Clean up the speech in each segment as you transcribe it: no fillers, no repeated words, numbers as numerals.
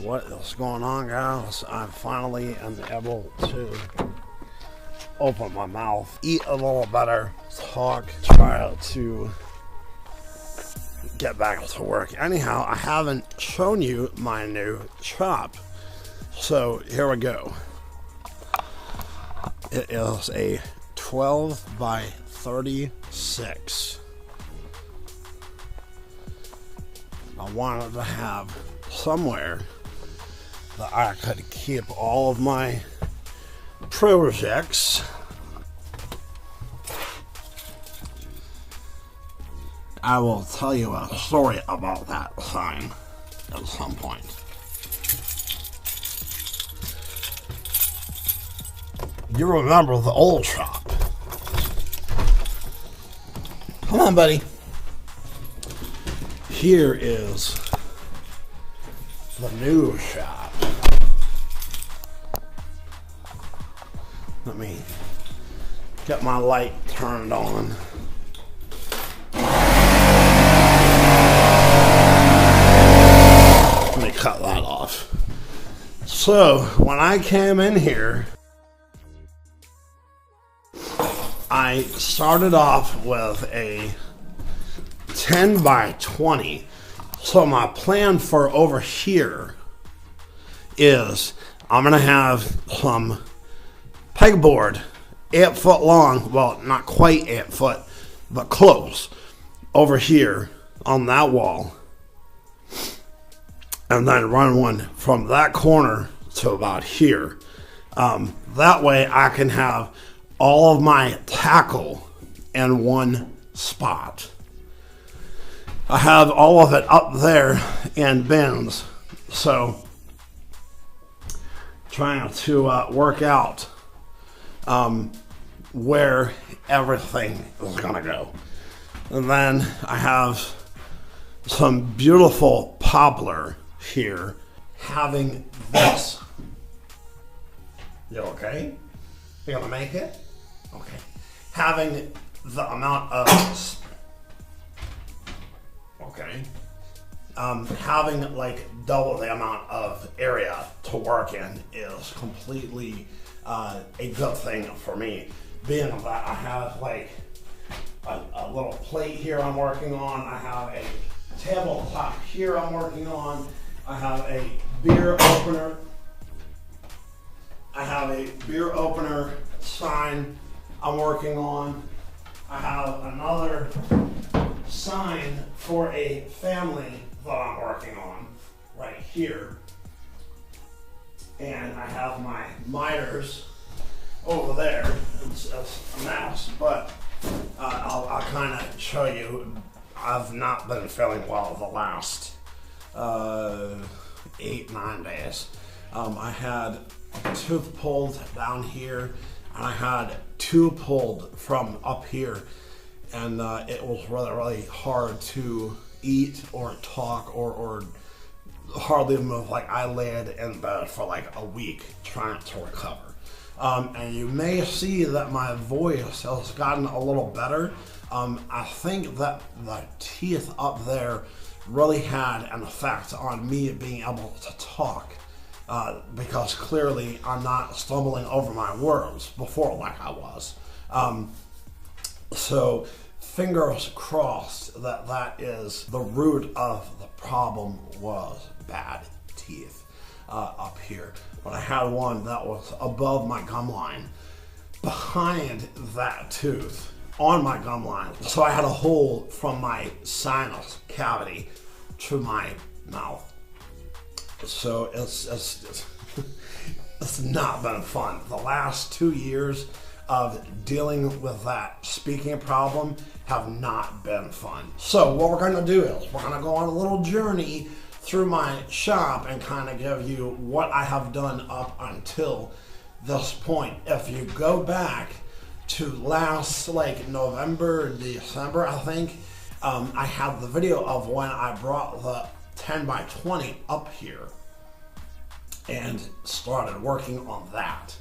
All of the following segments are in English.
What is going on, guys? I finally am able to open my mouth, eat a little better, talk, try to get back to work. Anyhow, I haven't shown you my new shop, so here we go. It is a 12 by 36. I wanted to have somewhere that I could keep all of my projects. I will tell you a story about that sign at some point. You remember the old shop? Come on, buddy. Here is the new shop. Let me get my light turned on. Let me cut that off. So, when I came in here, I started off with a 10 by 20. So my plan for over here is I'm gonna have some pegboard 8 foot long, well, not quite 8 foot, but close, over here on that wall, and then run one from that corner to about here. That way I can have all of my tackle in one spot. I have all of it up there in bins, so trying to work out where everything is gonna go. And then I have some beautiful poplar here, having this. You okay? You gonna make it? Okay. Having the amount of having like double the amount of area to work in is completely a good thing for me. Being that I have like a little plate here I'm working on, I have a tabletop here I'm working on, I have a beer opener, sign I'm working on, I have another sign for a family that I'm working on right here, and I have my miters over there. It's a mess, but I'll kind of show you. I've not been feeling well the last 8-9 days. I had a tooth pulled down here, and I had 2 pulled from up here. And it was really hard to eat or talk or hardly move. Like I laid in bed for like a week trying to recover. And you may see that my voice has gotten a little better. I think that the teeth up there really had an effect on me being able to talk. Because clearly I'm not stumbling over my words before like I was. So fingers crossed that that is the root of the problem, was bad teeth up here. But I had one that was above my gum line, behind that tooth, on my gum line. So I had a hole from my sinus cavity to my mouth. So it's not been fun. The last 2 years of dealing with that speaking problem have not been fun. So what we're gonna do is we're gonna go on a little journey through my shop and kind of give you what I have done up until this point. If you go back to last like November, December, I think, I have the video of when I brought the 10 by 20 up here and started working on that.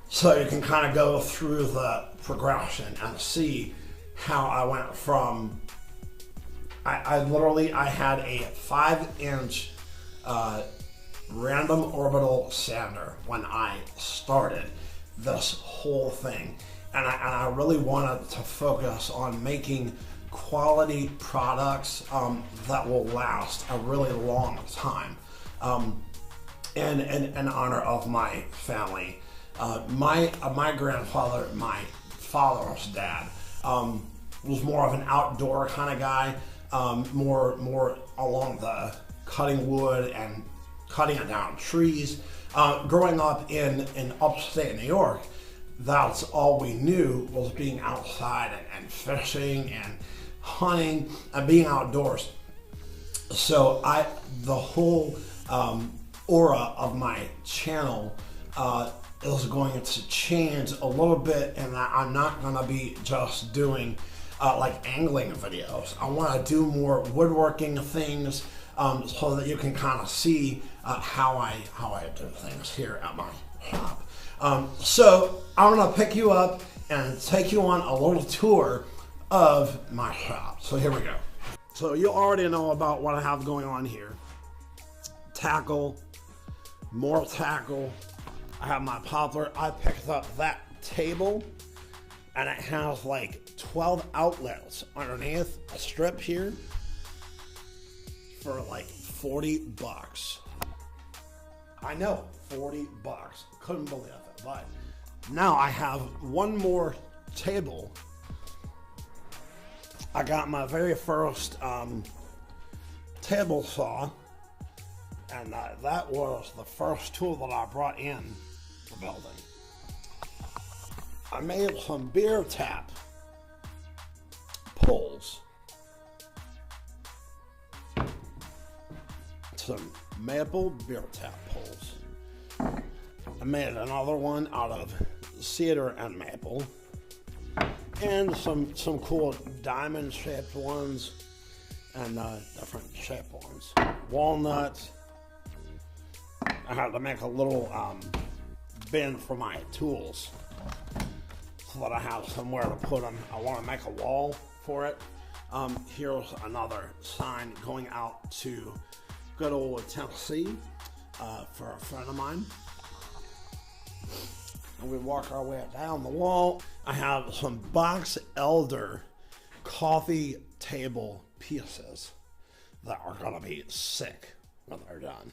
So you can kind of go through the progression and see how I went from, I literally had a 5-inch random orbital sander when I started this whole thing. And I really wanted to focus on making quality products that will last a really long time. In honor of my family. My grandfather, my father's dad, was more of an outdoor kind of guy, more along the cutting wood and cutting down trees. Growing up in upstate New York, that's all we knew was being outside and fishing and hunting and being outdoors. So the whole aura of my channel is going to change a little bit, and that I'm not going to be just doing like angling videos. I want to do more woodworking things so that you can kind of see how I do things here at my shop. So I'm going to pick you up and take you on a little tour of my shop. So here we go. So you already know about what I have going on here. Tackle, more tackle. I have my poplar. I picked up that table and it has like 12 outlets underneath a strip here for like 40 bucks. I know, 40 bucks. Couldn't believe it. But now I have one more table. I got my very first table saw, and that was the first tool that I brought in the building. I made some beer tap pulls, some maple beer tap pulls. I made another one out of cedar and maple, and some cool diamond shaped ones and different shaped ones. Walnuts. I had to make a little bin for my tools so that I have somewhere to put them. I want to make a wall for it. Here's another sign going out to good old Tennessee for a friend of mine. And we walk our way down the wall. I have some box elder coffee table pieces that are gonna be sick when they're done.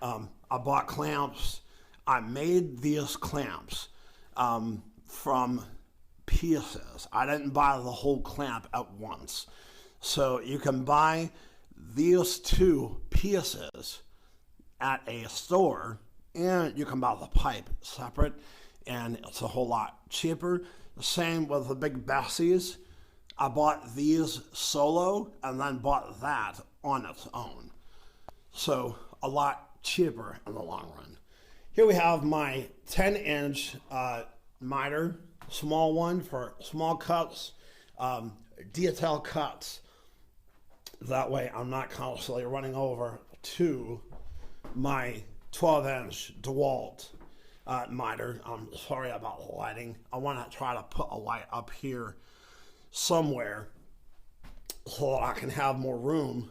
I bought clamps. I made these clamps from pieces. I didn't buy the whole clamp at once. So you can buy these two pieces at a store, and you can buy the pipe separate, and it's a whole lot cheaper. The same with the big Bessies. I bought these solo and then bought that on its own. So a lot cheaper in the long run. Here we have my 10-inch miter, small one for small cuts, detail cuts. That way I'm not constantly running over to my 12-inch DeWalt miter. I'm sorry about the lighting. I want to try to put a light up here somewhere so that I can have more room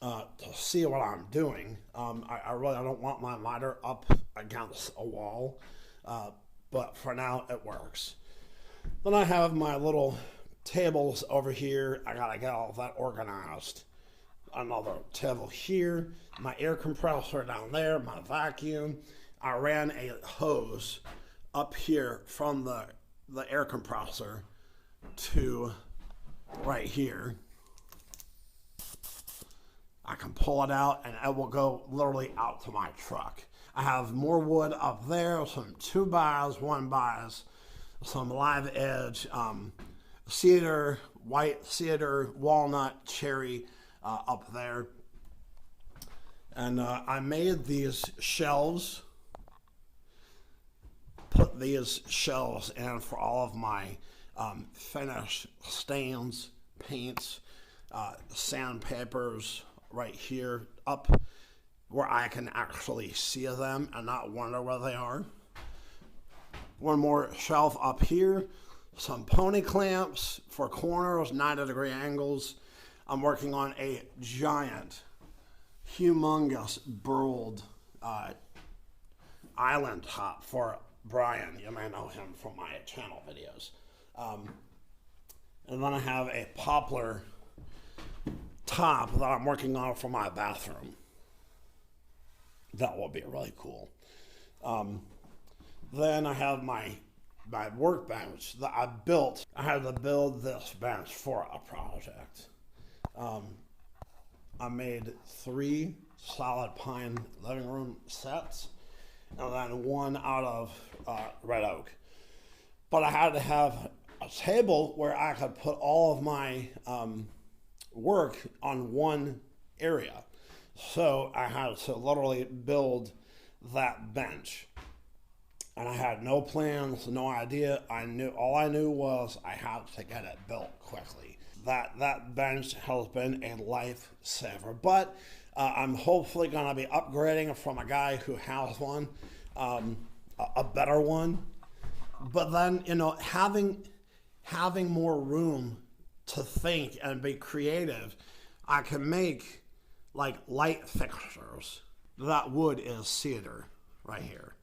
to see what I'm doing. I really don't want my miter up against a wall, but for now it works. Then I have my little tables over here. I gotta get all of that organized. Another table here, my air compressor down there, my vacuum. I ran a hose up here from the air compressor to right here. I can pull it out and it will go literally out to my truck. I have more wood up there, some 2x, 1x, some live edge, cedar, white cedar, walnut, cherry up there. And I made these shelves, put these shelves in for all of my finish stains, paints, sandpapers right here up where I can actually see them and not wonder where they are. One more shelf up here, some pony clamps for corners, 90-degree angles. I'm working on a giant humongous burled island top for Brian. You may know him from my channel videos. And then I have a poplar top that I'm working on for my bathroom. That will be really cool. Then I have my workbench that I built. I had to build this bench for a project. I made 3 solid pine living room sets and then 1 out of red oak. But I had to have a table where I could put all of my work on one area. So I had to literally build that bench. And I had no plans, no idea. All I knew was I had to get it built quickly. That bench has been a lifesaver. But I'm hopefully going to be upgrading from a guy who has one, a better one. But then, you know, having more room to think and be creative, I can make like light fixtures. That wood is cedar right here.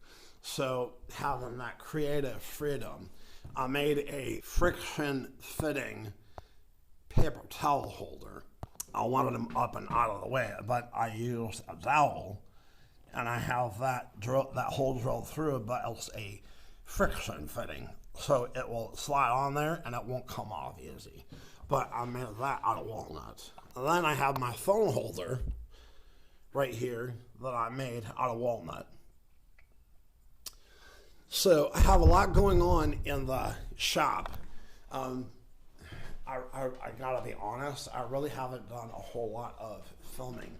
So having that creative freedom, I made a friction fitting paper towel holder. I wanted them up and out of the way, but I used a dowel and I have that hole drilled through, but it's a friction fitting. So it will slide on there and it won't come off easy. But I made that out of walnuts. And then I have my phone holder right here that I made out of walnut. So I have a lot going on in the shop. I gotta be honest, I really haven't done a whole lot of filming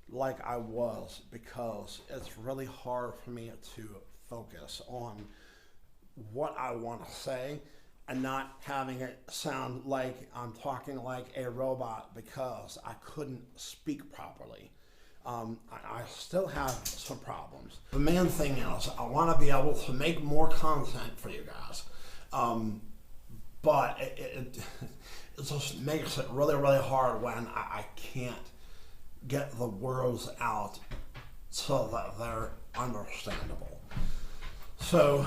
like I was, because it's really hard for me to focus on what I want to say and not having it sound like I'm talking like a robot because I couldn't speak properly. I still have some problems. The main thing is I want to be able to make more content for you guys. But it just makes it really, really hard when I can't get the words out so that they're understandable. So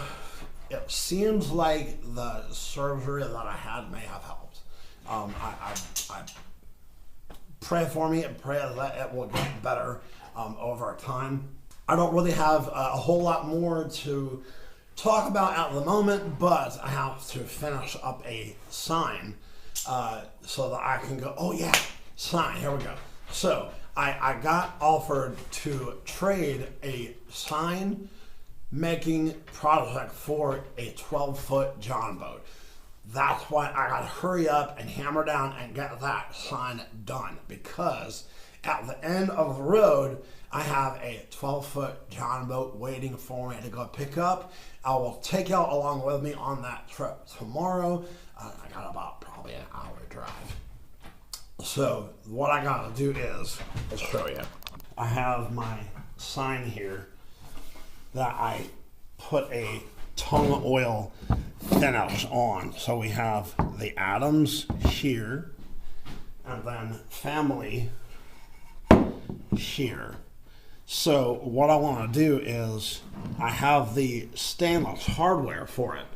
it seems like the surgery that I had may have helped. I pray for me and pray that it will get better over time. I don't really have a whole lot more to talk about at the moment, but I have to finish up a sign so that I can go, oh yeah, sign, here we go. So I got offered to trade a sign making project for a 12-foot John boat. That's why I got to hurry up and hammer down and get that sign done, because at the end of the road, I have a 12-foot John boat waiting for me to go pick up. I will take y'all along with me on that trip tomorrow. I got about probably an hour drive. So what I got to do is, I'll show you. I have my sign here that I put a tung oil finish on. So we have the Adams here, and then family here. So what I want to do is I have the stainless hardware for it.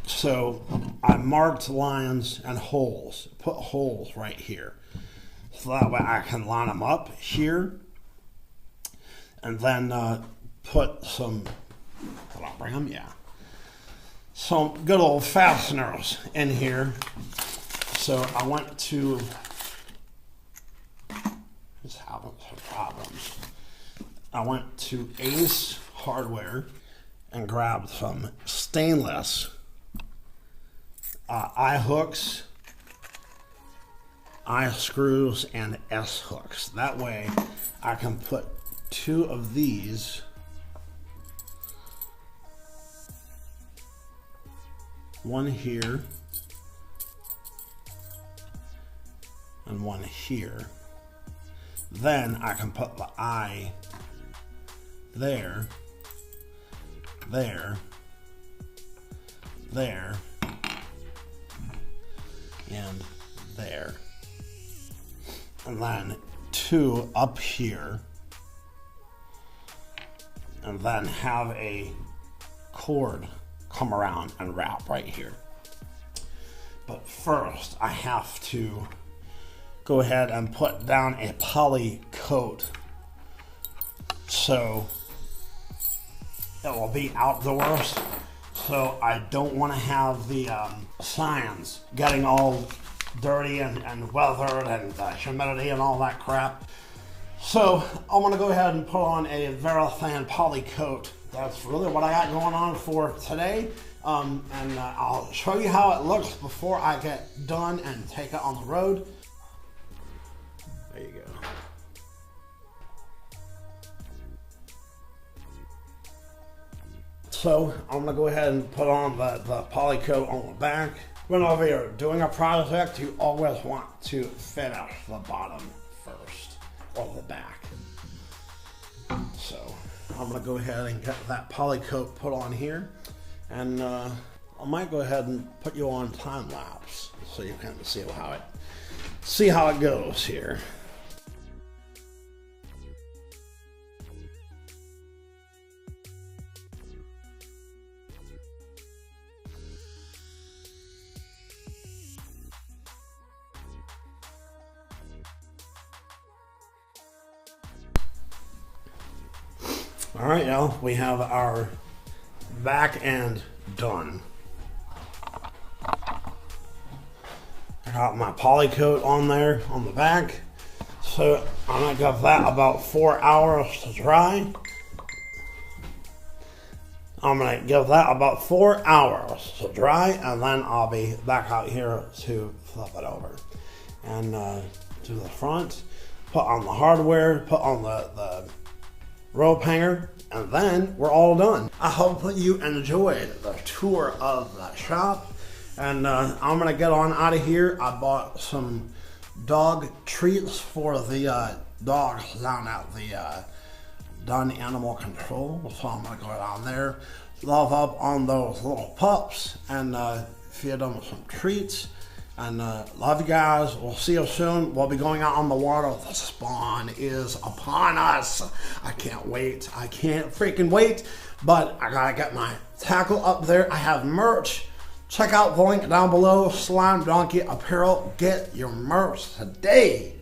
So I marked lines and holes, put holes right here. So that way I can line them up here and then put some, did I bring them? Yeah. Some good old fasteners in here. So I went to, just having some problems. I went to Ace Hardware and grabbed some stainless eye hooks, eye screws, and S hooks. That way I can put 2 of these one here and one here. Then I can put the eye there, there, there, and there. And then two up here, and then have a cord come around and wrap right here. But first, I have to go ahead and put down a poly coat so it will be outdoors. So I don't want to have the signs getting all dirty and weathered and humidity and all that crap. So I'm going to go ahead and put on a Verithan poly coat. That's really what I got going on for today. And I'll show you how it looks before I get done and take it on the road. There you go. So I'm gonna go ahead and put on the poly coat on the back. Whenever you're doing a project, you always want to finish the bottom first, or the back. So I'm gonna go ahead and get that poly coat put on here, and I might go ahead and put you on time lapse so you can see how it goes here. All right, y'all, we have our back end done. I got my poly coat on there on the back, so I'm gonna give that about 4 hours to dry. I'm gonna give that about 4 hours to dry, and then I'll be back out here to flip it over and do the front, put on the hardware, put on the rope hanger, and then we're all done. I hope that you enjoyed the tour of the shop, and I'm gonna get on out of here. I bought some dog treats for the dogs down at the Done Animal Control, so I'm gonna go down there, love up on those little pups, and feed them some treats. And love you guys. We'll see you soon. We'll be going out on the water. The spawn is upon us. I can't wait. I can't freaking wait. But I gotta get my tackle up there. I have merch. Check out the link down below. Slime Donkey Apparel. Get your merch today.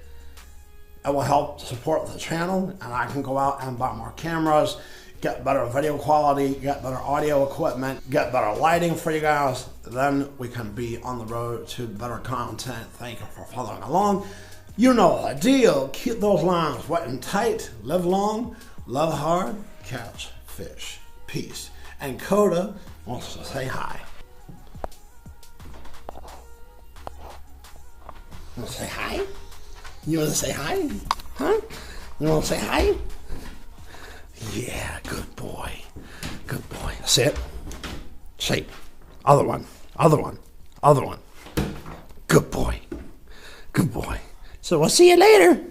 It will help support the channel, and I can go out and buy more cameras, get better video quality, get better audio equipment, get better lighting for you guys. Then we can be on the road to better content. Thank you for following along. You know the deal. Keep those lines wet and tight. Live long, love hard, catch fish. Peace. And Coda wants to say hi. You want to say hi? You want to say hi? Huh? You want to say hi? Yeah, good boy. Good boy. Sit. Shape. Other one. Other one. Other one. Good boy. Good boy. So we'll see you later.